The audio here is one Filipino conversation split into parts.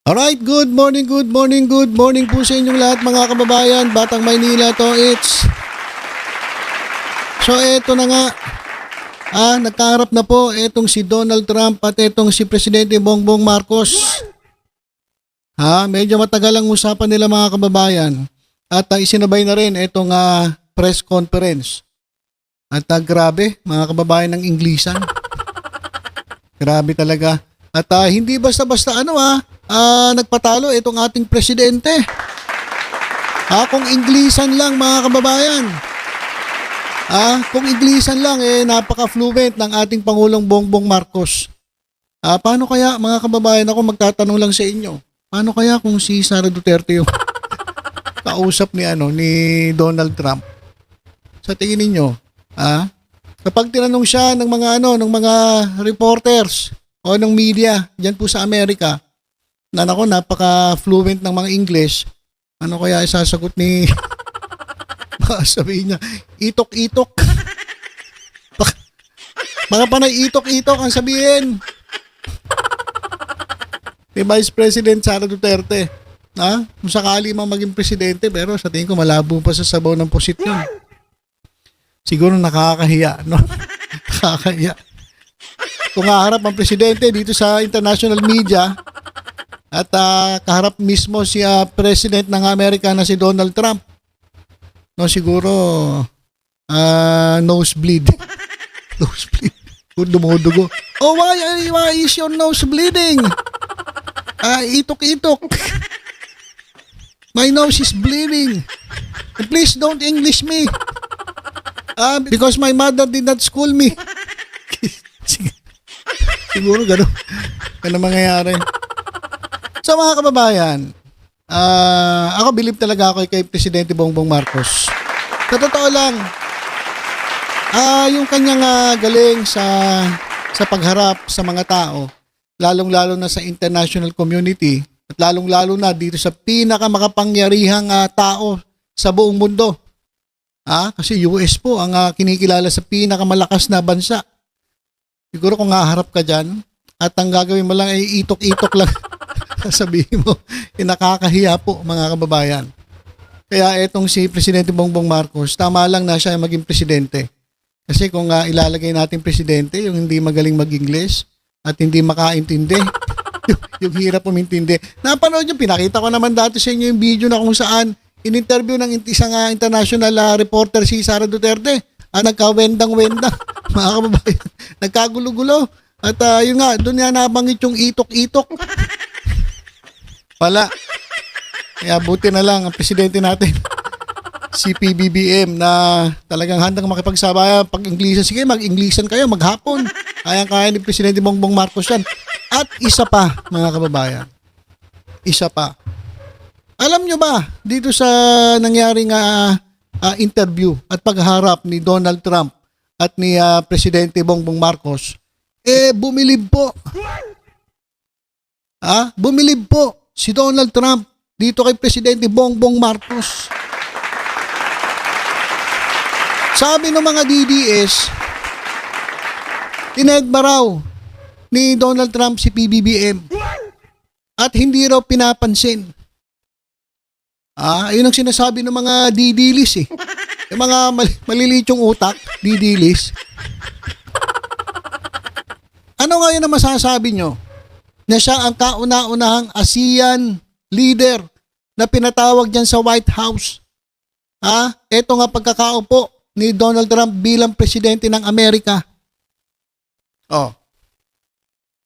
Alright, good morning po sa inyong lahat mga kababayan. Batang Maynila to, it's... So, eto na nga. Nagkaharap na po etong si Donald Trump at etong si Presidente Bongbong Marcos. Medyo matagal ang usapan nila mga kababayan. At isinabay na rin etong press conference. At grabe, mga kababayan ng Inglisan. Grabe talaga. At hindi basta-basta nagpatalo itong ating presidente. Kung Inglisan lang mga kababayan. Kung Inglisan lang napaka-fluent ng ating Pangulong Bongbong Marcos. Paano kaya mga kababayan, ako magtatanong lang sa inyo. Paano kaya kung si Sara Duterte yung kausap ni Donald Trump? Sa tingin ninyo, kapag tinanong siya ng mga reporters o ng media diyan po sa Amerika, na napaka-fluent ng mga English, ano kaya isasagot ni sabihin niya, itok-itok. Mga panay itok-itok ang sabihin ni Vice President Sara Duterte. Kung sakali mang maging presidente, pero sa tingin ko malabo pa sa sabaw ng pusit yun. Siguro nakakahiya, no? Nakakahiya. Kung haharap ang presidente dito sa international media at kaharap mismo si President ng Amerika na si Donald Trump, no, siguro nosebleed. Nosebleed. Kung dumudugo. Oh, why is your nose bleeding? Itok-itok. My nose is bleeding. Please don't English me. Because my mother did not school me. Siguro gano'n mangyayari. So mga kababayan, ako believe talaga ako kay Presidente Bongbong Marcos. Sa totoo lang, yung kanyang galing sa pagharap sa mga tao, lalong-lalo na sa international community, at lalong-lalo na dito sa pinakamakapangyarihang tao sa buong mundo. Kasi US po ang kinikilala sa pinakamalakas na bansa. Siguro kung haharap ka dyan at ang gagawin mo lang ay itok-itok lang, sabihin mo, nakakahiya po mga kababayan. Kaya etong si Presidente Bongbong Marcos, tama lang na siya maging presidente. Kasi kung ilalagay natin presidente, yung hindi magaling mag-English at hindi makaintindi, yung hirap umintindi. Napanood yung pinakita ko naman dati sa inyo yung video na kung saan in-interview ng isang international reporter si Sara Duterte. Nagkawendang-wendang, mga kababayan. Nagkagulo-gulo. At yun nga, doon nga nabanggit yung itok-itok. Pala. Kaya buti na lang ang presidente natin, si PBBM, na talagang handang makipagsabayan. Pag Inglesan, sige, mag-Inglesan kayo, maghapon. Kaya ni Presidente Bongbong Marcos yan. At isa pa, mga kababayan. Isa pa. Alam nyo ba, dito sa nangyaring interview at pagharap ni Donald Trump at ni Presidente Bongbong Marcos, bumilib po. Bumilib po si Donald Trump dito kay Presidente Bongbong Marcos. Sabi ng mga DDS, tinegma raw ni Donald Trump si PBBM at hindi raw pinapansin. Yun ang sinasabi ng mga didilis yung mga maliliit yung utak, didilis. Ano nga yun ang masasabi nyo? Na siya ang kauna-unahang ASEAN leader na pinatawag dyan sa White House. Ito nga pagkakaupo ni Donald Trump bilang presidente ng Amerika.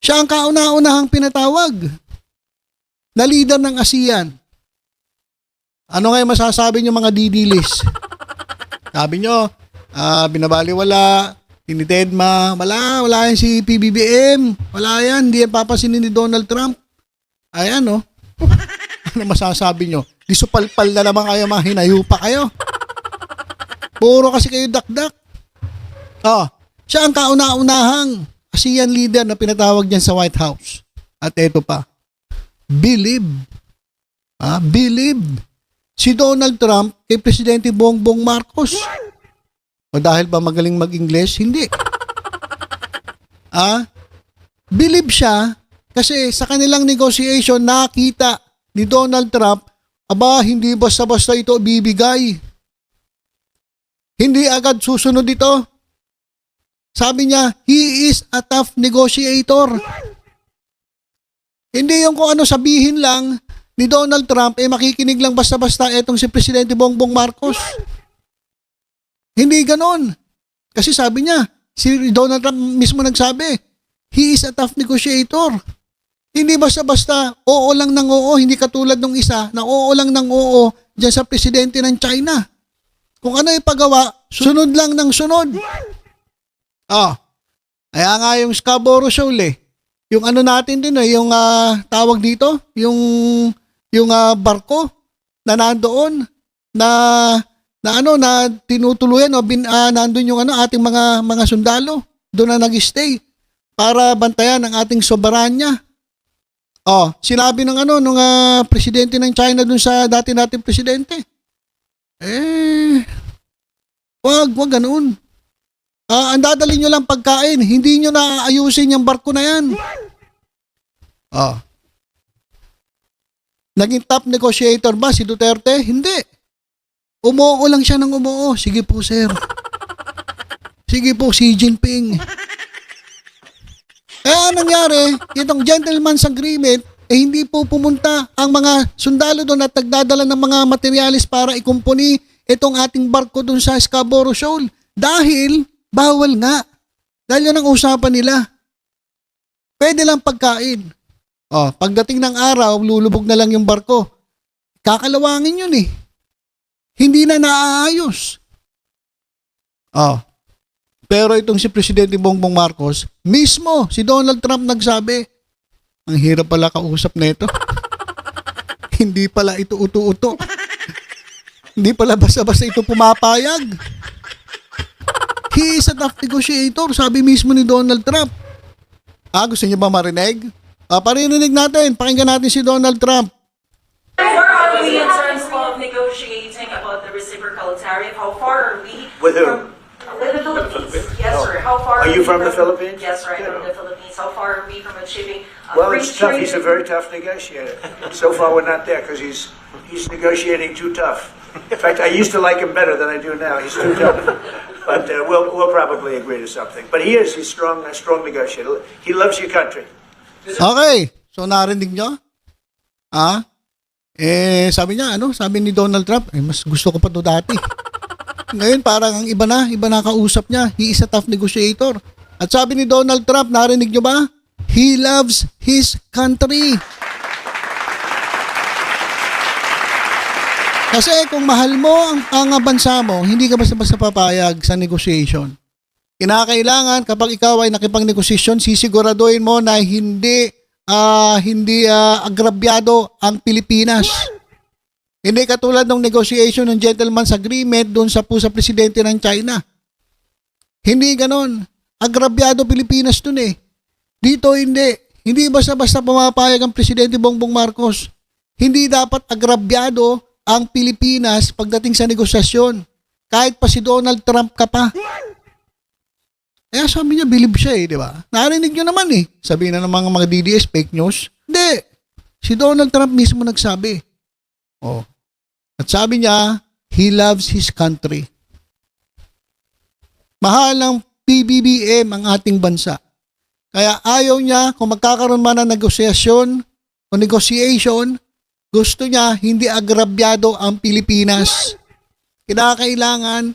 Siya ang kauna-unahang pinatawag na leader ng ASEAN. Ano nga yung masasabi nyo mga didilis? Sabi nyo, binabaliwala, tinitedma, wala yan si PBBM, wala yan, hindi yan papasinin ni Donald Trump. Ayan, no? Ano masasabi nyo? Di supalpal na naman kayo, mga hinayupa kayo. Puro kasi kayo dakdak. Siya ang kauna-unahang ASEAN leader na pinatawag niyan sa White House. At eto pa, believe. Believe. Si Donald Trump kay Presidente Bongbong Marcos. O dahil ba magaling mag-English? Hindi. Believe siya Kasi sa kanilang negotiation, nakita ni Donald Trump, aba, hindi basta-basta ito bibigay. Hindi agad susunod ito. Sabi niya, he is a tough negotiator. Hindi yung kung ano sabihin lang ni Donald Trump, makikinig lang basta-basta etong si Presidente Bongbong Marcos. Hindi ganon. Kasi sabi niya, si Donald Trump mismo nagsabi, he is a tough negotiator. Hindi basta-basta, oo lang ng oo, hindi katulad ng isa na oo lang ng oo dyan sa Presidente ng China. Kung ano ipagawa, sunod lang ng sunod. Kaya nga yung Scarborough Shoal yung ano natin din yung tawag dito, yung barko na nandoon na tinutuluyan o nandoon yung ating mga sundalo doon na nag-stay para bantayan ang ating soberanya. Sinabi ng nung presidente ng China doon sa dati nating presidente. Wag ganoon. Ang dadalhin nyo lang pagkain, hindi nyo na ayusin yung barko na yan. Naging top negotiator ba si Duterte? Hindi. Umuo lang siya ng umuo. Sige po, sir. Sige po, Xi Jinping. Kaya nangyari, itong gentleman's agreement, hindi po pumunta ang mga sundalo doon at nagdadala ng mga materialis para ikumpuni itong ating barko doon sa Scarborough Shoal. Dahil bawal nga. Dahil yun ang usapan nila. Pwede lang pagkain. Pagdating ng araw, lulubog na lang yung barko. Kakalawangin yun Hindi na naaayos. Pero itong si Presidente Bongbong Marcos, mismo si Donald Trump nagsabi, ang hirap pala kausap na ito. Hindi pala ito uto-uto. Hindi pala basta-basta ito pumapayag. He is a tough negotiator, sabi mismo ni Donald Trump. Gusto niyo ba marinig? Parinig natin, pakinggan natin si Donald Trump. Where are we in terms of negotiating about the reciprocal tariff? How far are we? With who? With the Philippines. Yes, sir. How far Are you from the from- Philippines? Yes, sir. I'm Good. from the Philippines. How far are we from achieving Well, free it's tough. He's a trade? very tough negotiator. So far, we're not there because he's negotiating too tough. In fact, I used to like him better than I do now. He's too tough. But we'll probably agree to something. But he's strong, a strong negotiator. He loves your country. Okay, so narinig nyo? Sabi niya, sabi ni Donald Trump, mas gusto ko pa to dati. Ngayon parang ang iba na kausap niya. He is a tough negotiator. At sabi ni Donald Trump, narinig nyo ba? He loves his country. Kasi kung mahal mo ang bansa mo, hindi ka basta-basta papayag sa negotiation. Kinakailangan kapag ikaw ay nakipagnegosasyon, sisiguraduhin mo na hindi agrabyado ang Pilipinas. Hindi katulad ng negotiation ng gentleman's agreement doon sa presidente ng China. Hindi ganon. Agrabyado Pilipinas doon Dito hindi. Hindi basta-basta pumapayag ang Presidente Bongbong Marcos. Hindi dapat agrabyado ang Pilipinas pagdating sa negosasyon. Kahit pa si Donald Trump ka pa. Kaya sabi niya, believe siya di ba? Narinig niyo naman Sabihin na ng mga DDS, fake news. Hindi. Si Donald Trump mismo nagsabi. At sabi niya, he loves his country. Mahal ng PBBM ang ating bansa. Kaya ayaw niya, kung magkakaroon man ng negosasyon o negotiation, gusto niya hindi agrabyado ang Pilipinas. Kinakailangan,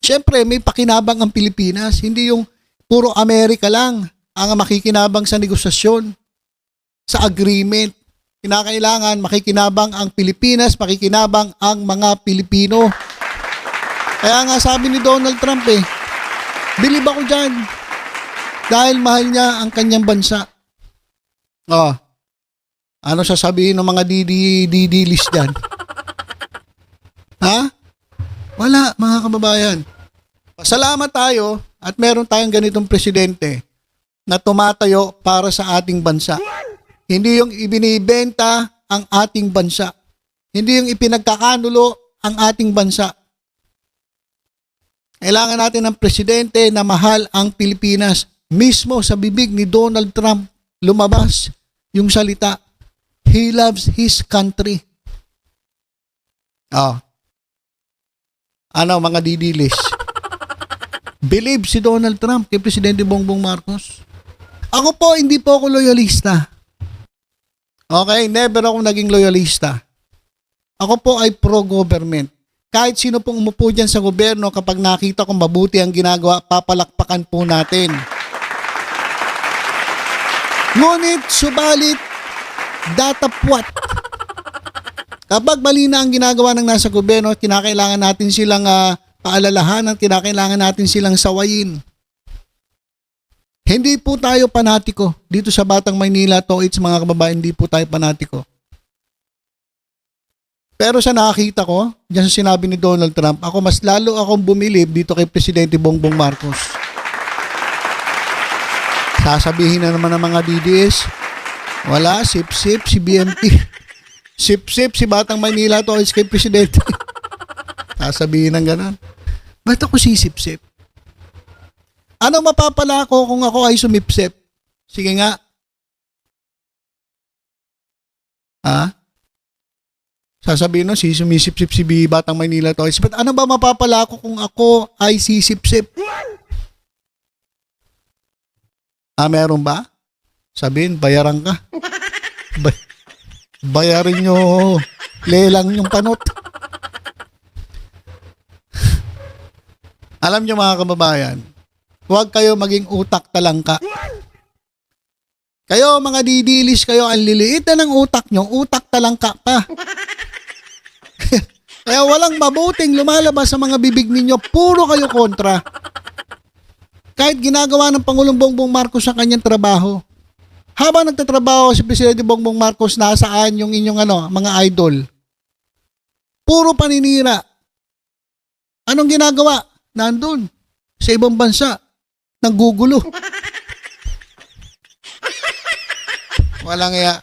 siyempre may pakinabang ang Pilipinas. Hindi yung puro Amerika lang ang makikinabang sa negosasyon, sa agreement. Kinakailangan makikinabang ang Pilipinas, makikinabang ang mga Pilipino. Kaya nga sabi ni Donald Trump believe ako dyan. Dahil mahal niya ang kanyang bansa. Ano sasabihin ng mga didilis dyan? Wala, mga kababayan. Pasalamat tayo at meron tayong ganitong presidente na tumatayo para sa ating bansa. Hindi yung ibinibenta ang ating bansa. Hindi yung ipinagkakanulo ang ating bansa. Kailangan natin ng presidente na mahal ang Pilipinas mismo sa bibig ni Donald Trump lumabas yung salita, he loves his country. Ano mga didilis? Believe si Donald Trump kay Presidente Bongbong Marcos. Ako po, hindi po ako loyalista. Okay, never ako naging loyalista. Ako po ay pro-government. Kahit sino pong umupo dyan sa gobyerno, kapag nakita kong mabuti ang ginagawa, papalakpakan po natin. Ngunit, subalit, datapwat. Kapag mali na ang ginagawa ng nasa gobyerno, kinakailangan natin silang paalalahanan, kinakailangan natin silang sawayin. Hindi po tayo panatiko. Dito sa Batang Maynila, Toits, mga kababayan, hindi po tayo panatiko. Pero sa nakakita ko, dyan sa sinabi ni Donald Trump, ako mas lalo akong bumilib dito kay Presidente Bongbong Marcos. Sasabihin na naman ng mga DDS, wala, sip-sip si BMT. Sip-sip si Batang Maynila, Toits kay Presidente. Sasabihin ng gano'n. Ba't ako sisip-sip? Ano mapapala ko kung ako ay sumipsip? Sige nga. Sasabihin no, sumisip-sip si Batang Maynila to. But ano ba mapapala ko kung ako ay sisip-sip? Meron ba? Sabihin, bayaran ka. Bayarin nyo, lelang yung panot. Alam nyo mga kababayan, huwag kayo maging utak talangka. Kayo mga didilis kayo, ang liliit na ng utak nyo, utak talangka pa. Kaya walang mabuting lumalabas sa mga bibig ninyo, puro kayo kontra. Kahit ginagawa ng Pangulong Bongbong Marcos sa kanyang trabaho. Habang nagtatrabaho si Presidente Bongbong Marcos, nasaan yung inyong mga idol? Puro paninira. Anong ginagawa? Nandun. Sa ibang bansa. Nanggugulo. Walang iya.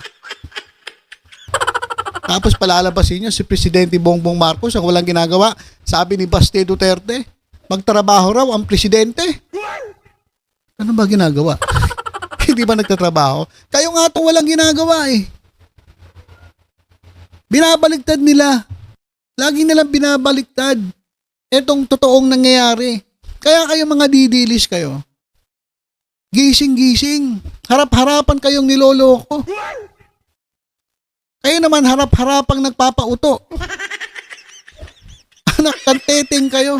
Tapos palalabasin nyo si Presidente Bongbong Marcos ang walang ginagawa. Sabi ni Baste Duterte, magtrabaho raw ang presidente. Ano ba ginagawa? Hindi ba nagtatrabaho? Kayo nga ito walang ginagawa eh. Binabaligtad nila. Lagi nilang binabaliktad. Itong totoong nangyayari. Kaya kayo mga didilis kayo. Gising-gising. Harap-harapan kayong niloloko. Kayo naman harap-harapang nagpapauto. Anak, kanteteng kayo.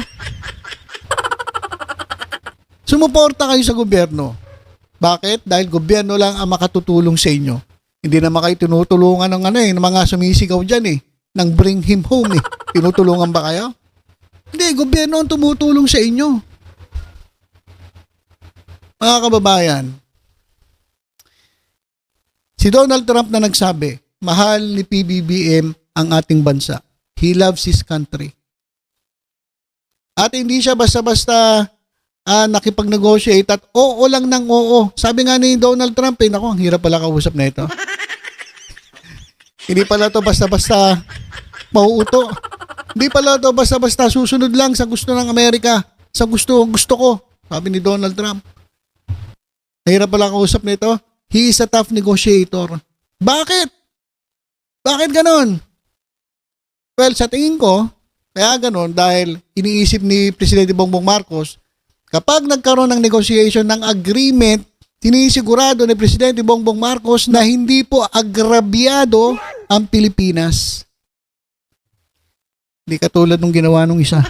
Sumuporta kayo sa gobyerno. Bakit? Dahil gobyerno lang ang makatutulong sa inyo. Hindi naman kayo tinutulungan ng mga sumisigaw dyan eh. Nang bring him home eh. Tinutulungan ba kayo? Hindi, gobyerno ang tumutulong sa inyo. Mga kababayan, si Donald Trump na nagsabi, mahal ni PBBM ang ating bansa. He loves his country. At hindi siya basta-basta nakipag-negotiate at oo lang ng oo. Sabi nga ni Donald Trump, naku, ang hirap pala kausap na ito. Hindi pala to basta-basta mauuto. Hindi pala to basta-basta susunod lang sa gusto ng Amerika. Sa gusto ko. Sabi ni Donald Trump. Hirap pala kausap nito. He is a tough negotiator. Bakit? Bakit ganon? Well, sa tingin ko, kaya ganon dahil iniisip ni Presidente Bongbong Marcos, kapag nagkaroon ng negotiation ng agreement, sinisigurado ni Presidente Bongbong Marcos na hindi po agrabyado ang Pilipinas. Hindi katulad nung ginawa nung isa.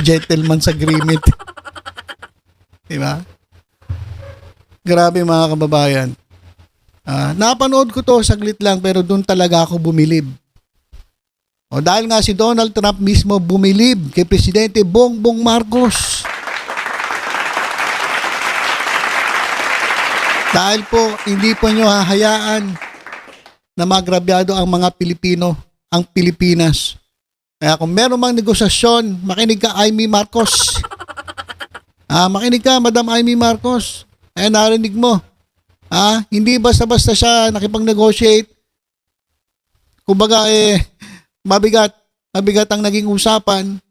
Gentleman's agreement. Diba? Grabe mga kababayan. Napanood ko to saglit lang pero doon talaga ako bumilib. O dahil nga si Donald Trump mismo bumilib kay Presidente Bongbong Marcos. Dahil po hindi po nyo hahayaan na magrabyado ang mga Pilipino, ang Pilipinas. Kaya kung meron mang negosasyon, makinig ka Amy Marcos. Makinig ka Madam Amy Marcos. Narinig mo. Hindi basta-basta siya nakipag-negotiate. Kumbaga mabigat ang naging usapan.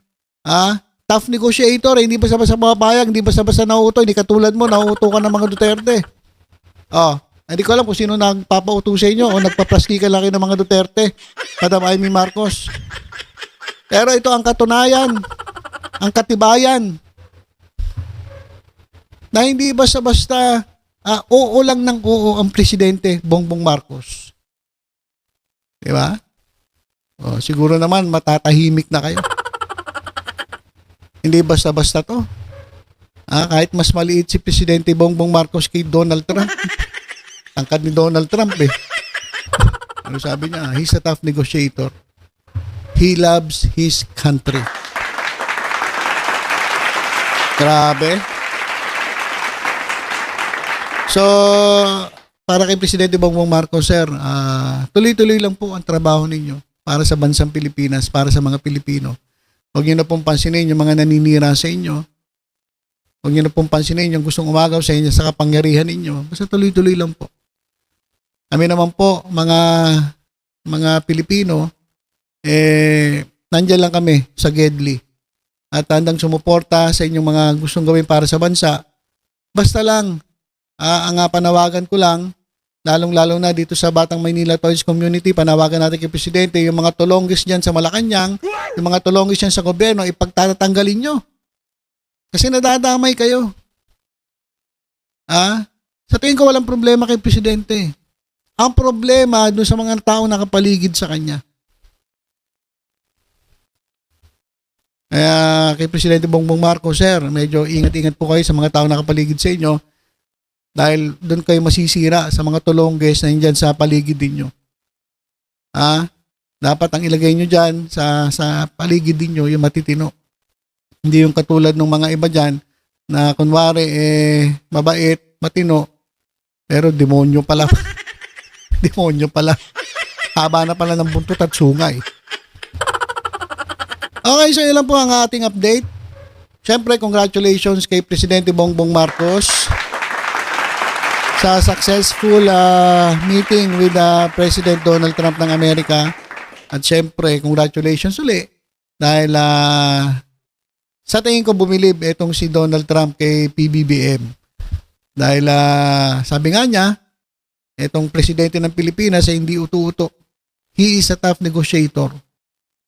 Tough negotiator, hindi basta-basta papayag, hindi basta-basta nauuto, hindi katulad mo, nauuto ka ng mga Duterte. Oh, hindi ko alam kung sino nagpapauto sa inyo o nagpaplaskika lang kayo ng mga Duterte, Madam Amy Marcos. Pero ito ang katunayan, ang katibayan, na hindi basta-basta oo lang ng oo ang Presidente Bongbong Marcos. Di ba? Oh, siguro naman matatahimik na kayo. Hindi basta-basta to. Kahit mas maliit si Presidente Bongbong Marcos kay Donald Trump. Tangkad ni Donald Trump eh. Ano sabi niya? He's a tough negotiator. He loves his country. Grabe. So, para kay Presidente Bongbong Marcos, sir, tuloy-tuloy lang po ang trabaho ninyo para sa bansang Pilipinas, para sa mga Pilipino. Huwag niyo na pong pansinin yung mga naninira sa inyo. Huwag niyo na pong pansinin yung gustong umagaw sa inyo sa kapangyarihan ninyo. Basta tuloy-tuloy lang po. Kami naman po, mga Pilipino, nandyan lang kami sa Gedli. At handang sumuporta sa inyong mga gustong gawin para sa bansa. Basta lang, ang panawagan ko lang, lalong-lalo na dito sa Batang Maynila Toys Community, panawagan natin kay Presidente, yung mga tulonggis dyan sa Malacanang, yung mga tulonggis dyan sa gobyerno, ipagtatanggalin nyo. Kasi nadadamay kayo. Sa tingin ko walang problema kay Presidente. Ang problema doon sa mga tao nakapaligid sa kanya. Kaya kay Presidente Bongbong Marcos, sir, medyo ingat-ingat po kayo sa mga tao nakapaligid sa inyo. Dahil doon kayo masisira sa mga tulongges na yun dyan sa paligid ninyo. Dapat ang ilagay nyo dyan sa paligid ninyo yung matitino. Hindi yung katulad ng mga iba dyan na kunwari mabait, matino, pero demonyo pala. Demonyo pala. Haba na pala ng buntot at sungay. Okay, so yun lang po ang ating update. Siyempre, congratulations kay Presidente Bongbong Marcos sa successful meeting with President Donald Trump ng Amerika. At syempre, congratulations uli dahil sa tingin ko bumilib itong si Donald Trump kay PBBM. Dahil sabi nga niya, itong presidente ng Pilipinas ay hindi utu-uto. He is a tough negotiator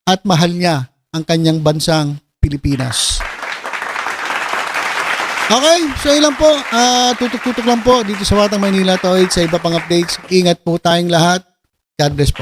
at mahal niya ang kanyang bansang Pilipinas. Okay, so yun lang po. Tutok-tutok lang po dito sa Batang Maynila Toys sa iba pang updates. Ingat po tayong lahat. God bless po.